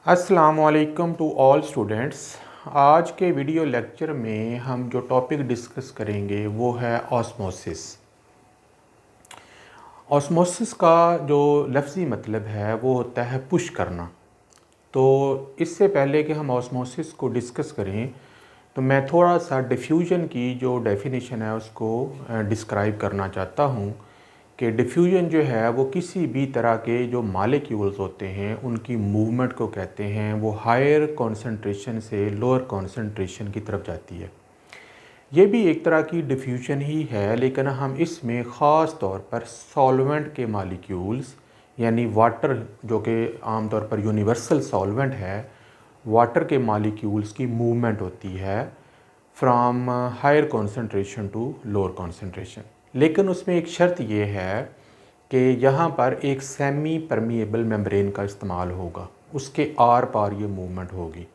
अस्सलामुअलैकुम to all students. आज के वीडियो लेक्चर में हम जो टॉपिक डिस्कस करेंगे वो है ऑस्मोसिस। ऑस्मोसिस का जो लफ्ज़ी मतलब है वो होता है पुश करना। तो इससे पहले कि हम ऑस्मोसिस को डिस्कस करें तो मैं थोड़ा सा डिफ्यूजन की जो डेफिनेशन है उसको डिस्क्राइब करना चाहता हूँ कि डिफ्यूजन जो है वो किसी भी तरह के जो मॉलिक्यूल्स होते हैं उनकी मूवमेंट को कहते हैं। वो हायर कॉन्सेंट्रेशन से लोअर कॉन्सेंट्रेशन की तरफ जाती है। ये भी एक तरह की डिफ्यूजन ही है, लेकिन हम इसमें ख़ास तौर पर सॉल्वेंट के मॉलिक्यूल्स यानी वाटर, जो कि आमतौर पर यूनिवर्सल सॉल्वेंट है, वाटर के मॉलिक्यूल्स की मूवमेंट होती है from higher concentration to lower concentration. लेकिन उसमें एक शर्त ये है कि यहाँ पर एक सेमी परमिएबल मेम्ब्रेन का इस्तेमाल होगा, उसके आर पार ये मूवमेंट होगी।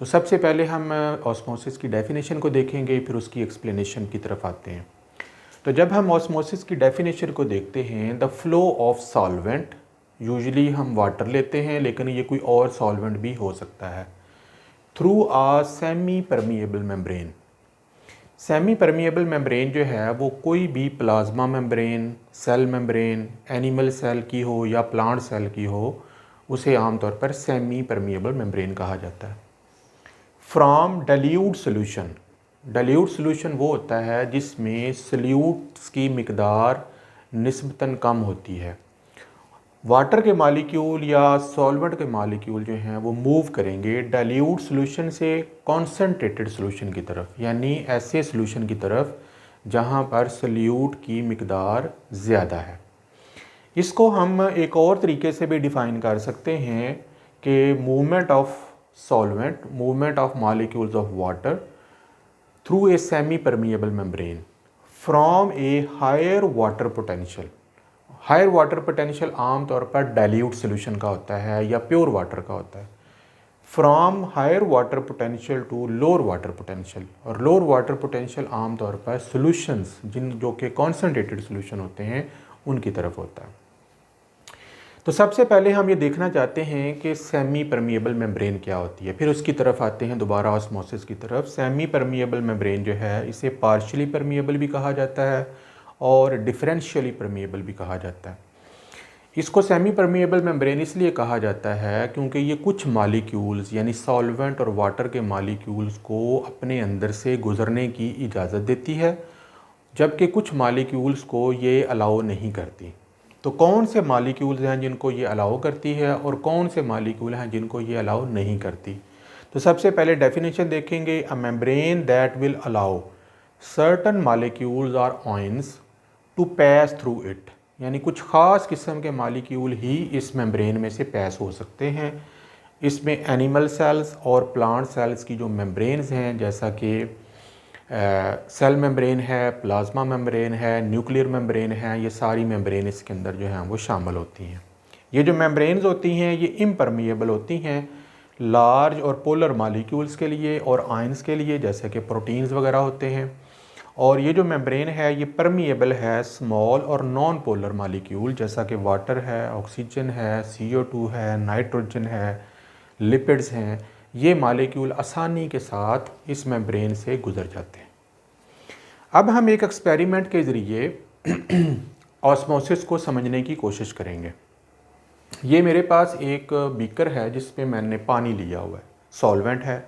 तो सबसे पहले हम ऑस्मोसिस की डेफिनेशन को देखेंगे, फिर उसकी एक्सप्लेनेशन की तरफ आते हैं। तो जब हम ऑस्मोसिस की डेफिनेशन को देखते हैं, the flow of solvent, usually हम वाटर लेते हैं लेकिन ये कोई और सॉल्वेंट भी हो सकता है, through a semi permeable membrane. Semi permeable membrane जो है वो कोई भी plasma membrane, cell membrane, animal cell की हो या प्लांट सेल की हो, उसे आमतौर पर सेमी परमिएबल मेम्ब्रेन कहा जाता है। From dilute solution, dilute solution वो होता है जिसमें सोल्यूट्स की मिकदार निस्बतन कम होती है। वाटर के मॉलिक्यूल या सॉल्वेंट के मॉलिक्यूल जो हैं वो मूव करेंगे डाइल्यूट सोल्यूशन से कॉन्सेंट्रेटेड सोल्यूशन की तरफ, यानी ऐसे सोल्यूशन की तरफ जहाँ पर सोल्यूट की मिकदार ज़्यादा है। इसको हम एक और तरीके से भी डिफ़ाइन कर सकते हैं कि movement of solvent, movement of molecules of water through a semi permeable membrane from a higher water potential. Higher water potential आमतौर पर डाइल्यूट सोल्यूशन का होता है या प्योर वाटर का होता है। From higher water potential to lower water potential, और लोअर वाटर पोटेंशियल आमतौर पर सोल्यूशंस जो कि कॉन्सेंट्रेटेड सोल्यूशन होते हैं उनकी तरफ होता है। तो सबसे पहले हम ये देखना चाहते हैं कि सेमी परमिएबल मेम्ब्रेन क्या होती है, फिर उसकी तरफ आते हैं दोबारा ऑस्मोसिस की तरफ। सेमी परमिएबल मेम्ब्रेन जो है इसे पार्शियली परमिएबल भी कहा जाता है और डिफरेंशियली परमिएबल भी कहा जाता है। इसको सेमी परमिएबल मेम्ब्रेन इसलिए कहा जाता है क्योंकि ये कुछ मॉलिक्यूल्स यानी सॉल्वेंट और वाटर के मॉलिक्यूल्स को अपने अंदर से गुजरने की इजाज़त देती है, जबकि कुछ मॉलिक्यूल्स को ये अलाउ नहीं करती। तो कौन से मॉलिक्यूल्स हैं जिनको ये अलाउ करती है और कौन से मॉलिक्यूल हैं जिनको ये अलाउ नहीं करती। तो सबसे पहले डेफिनेशन देखेंगे, a membrane that will allow certain molecules और आयंस टू पैस थ्रू इट, यानी कुछ ख़ास किस्म के मॉलिक्यूल ही इस मेम्ब्रेन में से पैस हो सकते हैं। इसमें एनिमल सेल्स और प्लांट सेल्स की जो मेम्ब्रेन्स हैं, जैसा कि सेल मेम्ब्रेन है, प्लाज्मा मेम्ब्रेन है, न्यूक्लियर मेम्ब्रेन है, ये सारी मेम्ब्रेन इसके अंदर जो हैं वो शामिल होती हैं। ये जो मेम्ब्रेन्स होती हैं ये इम्परमिएबल होती हैं लार्ज और पोलर मॉलिक्यूल्स के लिए और आयंस के लिए, जैसे कि प्रोटीन्स वगैरह होते हैं। और ये जो मेम्ब्रेन है ये परमिएबल है स्मॉल और नॉन पोलर मॉलिक्यूल, जैसा कि वाटर है, ऑक्सीजन है, CO2 है, नाइट्रोजन है, लिपिड्स हैं। ये मॉलिक्यूल आसानी के साथ इस मेम्ब्रेन से गुजर जाते हैं। अब हम एक एक्सपेरिमेंट के ज़रिए ऑस्मोसिस को समझने की कोशिश करेंगे। ये मेरे पास एक बीकर है जिसमें मैंने पानी लिया हुआ है, सॉल्वेंट है,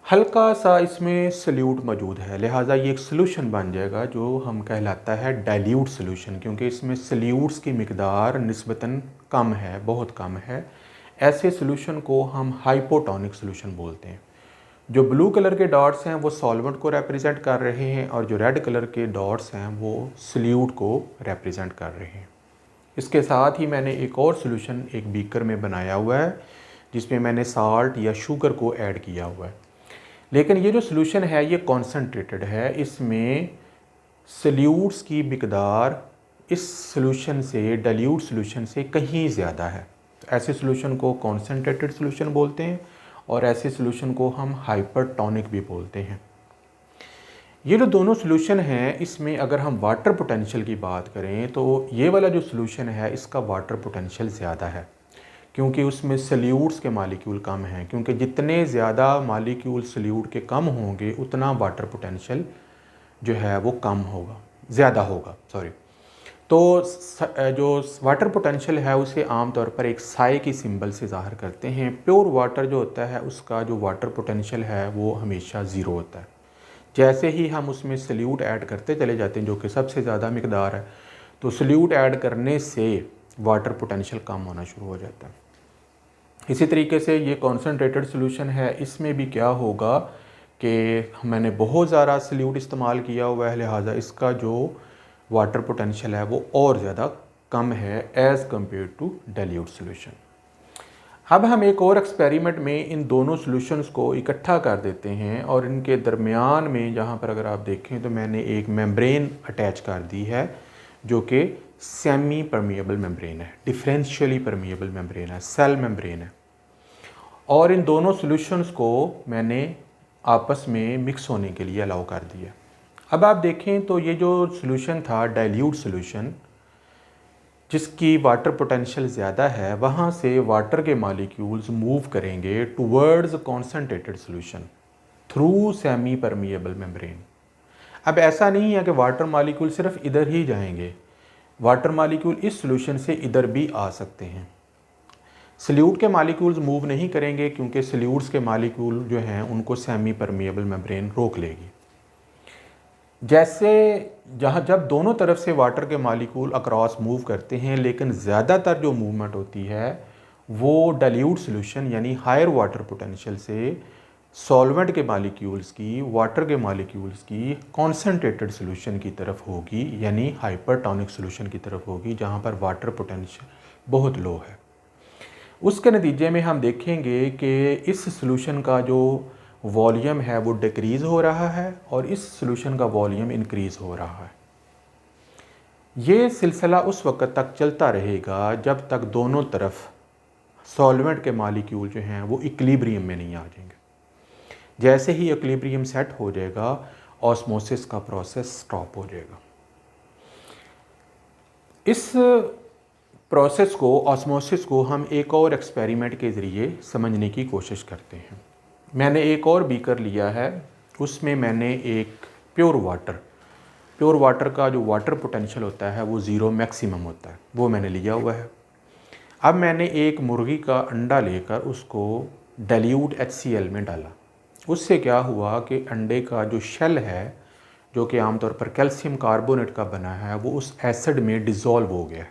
हल्का सा इसमें सल्यूट मौजूद है, लिहाजा ये एक सॉल्यूशन बन जाएगा जो हम कहलाता है डाइल्यूट सॉल्यूशन, क्योंकि इसमें सल्यूट्स की मिकदार निस्बतन कम है, बहुत कम है। ऐसे सॉल्यूशन को हम हाइपोटोनिक सॉल्यूशन बोलते हैं। जो ब्लू कलर के डॉट्स हैं वो सॉल्वेंट को रिप्रेजेंट कर रहे हैं और जो रेड कलर के डॉट्स हैं वो सल्यूट को रिप्रेजेंट कर रहे हैं। इसके साथ ही मैंने एक और सॉल्यूशन एक बीकर में बनाया हुआ है जिसमें मैंने साल्ट या शुगर को ऐड किया हुआ है। लेकिन ये जो सॉल्यूशन है ये कॉन्सेंट्रेटेड है, इसमें सल्यूट्स की मिकदार इस सॉल्यूशन से, डाइल्यूट सॉल्यूशन से कहीं ज़्यादा है। तो ऐसे सॉल्यूशन को कॉन्सेंट्रेटेड सॉल्यूशन बोलते हैं और ऐसे सॉल्यूशन को हम हाइपरटोनिक भी बोलते हैं। ये जो दोनों सॉल्यूशन हैं इसमें अगर हम वाटर पोटेंशियल की बात करें तो ये वाला जो सॉल्यूशन है इसका वाटर पोटेंशियल ज़्यादा है, क्योंकि उसमें सल्यूट्स के मालिक्यूल कम हैं, क्योंकि जितने ज़्यादा मालिक्यूल सल्यूट के कम होंगे उतना वाटर पोटेंशियल जो है वो कम होगा, ज़्यादा होगा, सॉरी। तो जो वाटर पोटेंशियल है उसे आमतौर पर एक साए की सिंबल से ज़ाहिर करते हैं। प्योर वाटर जो होता है उसका जो वाटर पोटेंशियल है वो हमेशा ज़ीरो होता है। जैसे ही हम उसमें सल्यूट ऐड करते चले जाते हैं, जो कि सबसे ज़्यादा मिकदार है, तो सल्यूट ऐड करने से वाटर पोटेंशियल कम होना शुरू हो जाता है। इसी तरीके से ये कॉन्सनट्रेटेड सोल्यूशन है, इसमें भी क्या होगा कि मैंने बहुत ज़्यादा सल्यूट इस्तेमाल किया हुआ है, लिहाजा इसका जो वाटर पोटेंशियल है वो और ज़्यादा कम है as compare to dilute solution. अब हम एक और एक्सपेरिमेंट में इन दोनों सॉल्यूशंस को इकट्ठा कर देते हैं और इनके दरमियान में जहाँ पर अगर आप देखें तो मैंने एक मेम्ब्रेन अटैच कर दी है जो कि सेमी परमिएबल मेम्ब्रेन है, डिफरेंशियली परमिएबल मेम्ब्रेन है, सेल मेम्ब्रेन है। और इन दोनों सॉल्यूशंस को मैंने आपस में मिक्स होने के लिए अलाउ कर दिया। अब आप देखें तो ये जो सॉल्यूशन था डाइल्यूट सॉल्यूशन, जिसकी वाटर पोटेंशियल ज़्यादा है, वहाँ से वाटर के मॉलिक्यूल्स मूव करेंगे towards concentrated solution through semi permeable membrane. अब ऐसा नहीं है कि वाटर मॉलिक्यूल सिर्फ इधर ही जाएंगे, वाटर मॉलिक्यूल इस सॉल्यूशन से इधर भी आ सकते हैं। सल्यूट के मॉलिक्यूल्स मूव नहीं करेंगे क्योंकि सल्यूट्स के मॉलिक्यूल जो हैं उनको सेमी परमिएबल मेम्ब्रेन रोक लेगी। जैसे जब दोनों तरफ से वाटर के मॉलिक्यूल अक्रॉस मूव करते हैं, लेकिन ज़्यादातर जो मूवमेंट होती है वो डाइल्यूट सॉल्यूशन यानी हायर वाटर पोटेंशियल से सॉल्वेंट के मॉलिक्यूल्स की, वाटर के मॉलिक्यूल्स की कॉन्सनट्रेटेड सॉल्यूशन की तरफ होगी, यानी हाइपरटोनिक सॉल्यूशन की तरफ होगी जहाँ पर वाटर पोटेंशियल बहुत लो है। उसके नतीजे में हम देखेंगे कि इस सॉल्यूशन का जो वॉल्यूम है वो डिक्रीज़ हो रहा है और इस सॉल्यूशन का वॉल्यूम इंक्रीज़ हो रहा है। ये सिलसिला उस वक्त तक चलता रहेगा जब तक दोनों तरफ सॉल्वेंट के मॉलिक्यूल जो हैं वो इक्विलिब्रियम में नहीं आ जाएंगे। जैसे ही इक्विलिब्रियम सेट हो जाएगा ऑस्मोसिस का प्रोसेस स्टॉप हो जाएगा। इस प्रोसेस को, ऑस्मोसिस को, हम एक और एक्सपेरिमेंट के ज़रिए समझने की कोशिश करते हैं। मैंने एक और बीकर लिया है, उसमें मैंने एक प्योर वाटर का जो वाटर पोटेंशियल होता है वो ज़ीरो मैक्सिमम होता है, वो मैंने लिया हुआ है। अब मैंने एक मुर्गी का अंडा लेकर उसको डाइल्यूट HCl में डाला। उससे क्या हुआ कि अंडे का जो शेल है, जो कि आमतौर पर कैल्शियम कार्बोनेट का बना है, वो उस एसिड में डिज़ोल्व हो गया है।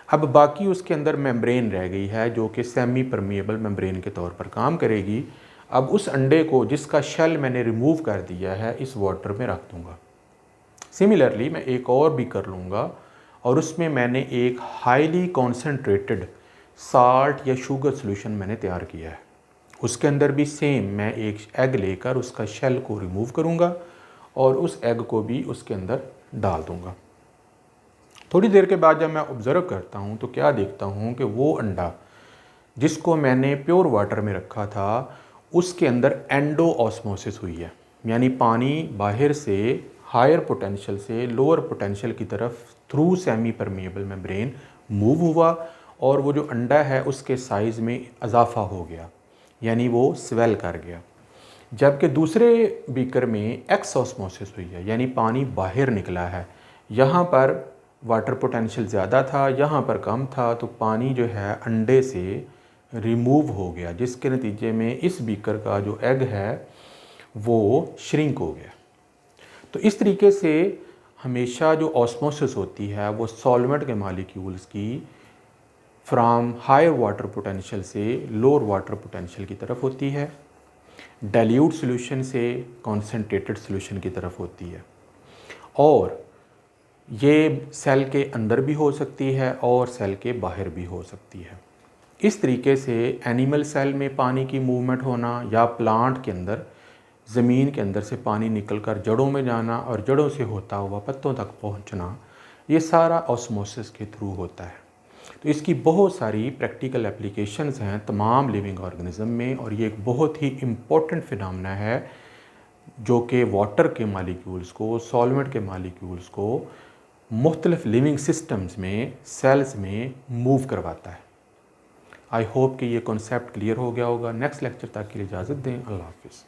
अब बाकी उसके अंदर मेम्ब्रेन रह गई है जो कि सेमी परमिएबल मेम्ब्रेन के तौर पर काम करेगी। अब उस अंडे को, जिसका शेल मैंने रिमूव कर दिया है, इस वाटर में रख दूंगा। सिमिलरली मैं एक और भी कर लूँगा और उसमें मैंने एक हाईली कॉन्सेंट्रेटेड साल्ट या शुगर सॉल्यूशन मैंने तैयार किया है। उसके अंदर भी सेम मैं एक एग लेकर उसका शेल को रिमूव करूँगा और उस एग को भी उसके अंदर डाल दूँगा। थोड़ी देर के बाद जब मैं ऑब्ज़र्व करता हूँ तो क्या देखता हूँ कि वो अंडा जिसको मैंने प्योर वाटर में रखा था उसके अंदर एंडो ऑस्मोसिस हुई है, यानी पानी बाहर से हायर पोटेंशियल से लोअर पोटेंशियल की तरफ through semi permeable membrane move हुआ और वो जो अंडा है उसके साइज़ में इजाफा हो गया, यानी वो स्वेल कर गया। जबकि दूसरे बीकर में एक्स ऑस्मोसिस हुई है, यानी पानी बाहर निकला है। यहाँ पर वाटर पोटेंशियल ज़्यादा था, यहाँ पर कम था, तो पानी जो है अंडे से रिमूव हो गया, जिसके नतीजे में इस बीकर का जो एग है वो श्रिंक हो गया। तो इस तरीके से हमेशा जो ऑस्मोसिस होती है वो सॉल्वेंट के मॉलिक्यूल्स की फ्रॉम हायर वाटर पोटेंशियल से लोअर वाटर पोटेंशियल की तरफ होती है, डाइल्यूट सॉल्यूशन से कॉन्सेंट्रेटेड सॉल्यूशन की तरफ होती है। और ये सेल के अंदर भी हो सकती है और सेल के बाहर भी हो सकती है। इस तरीके से एनिमल सेल में पानी की मूवमेंट होना या प्लांट के अंदर, ज़मीन के अंदर से पानी निकलकर जड़ों में जाना और जड़ों से होता हुआ पत्तों तक पहुंचना, ये सारा ऑस्मोसिस के थ्रू होता है। तो इसकी बहुत सारी प्रैक्टिकल एप्लीकेशंस हैं तमाम लिविंग ऑर्गेनिज्म में, और ये एक बहुत ही इम्पोर्टेंट फिनोमेना है जो कि वाटर के मॉलिक्यूल्स को, सॉल्वेंट के मॉलिक्यूल्स को मुख्तलिफ लिविंग सिस्टम्स में, सेल्स में मूव करवाता है। आई होप कि ये कॉन्सेप्ट क्लियर हो गया होगा। नेक्स्ट लेक्चर तक के लिए इजाज़त दें। अल्लाह हाफ़िज़।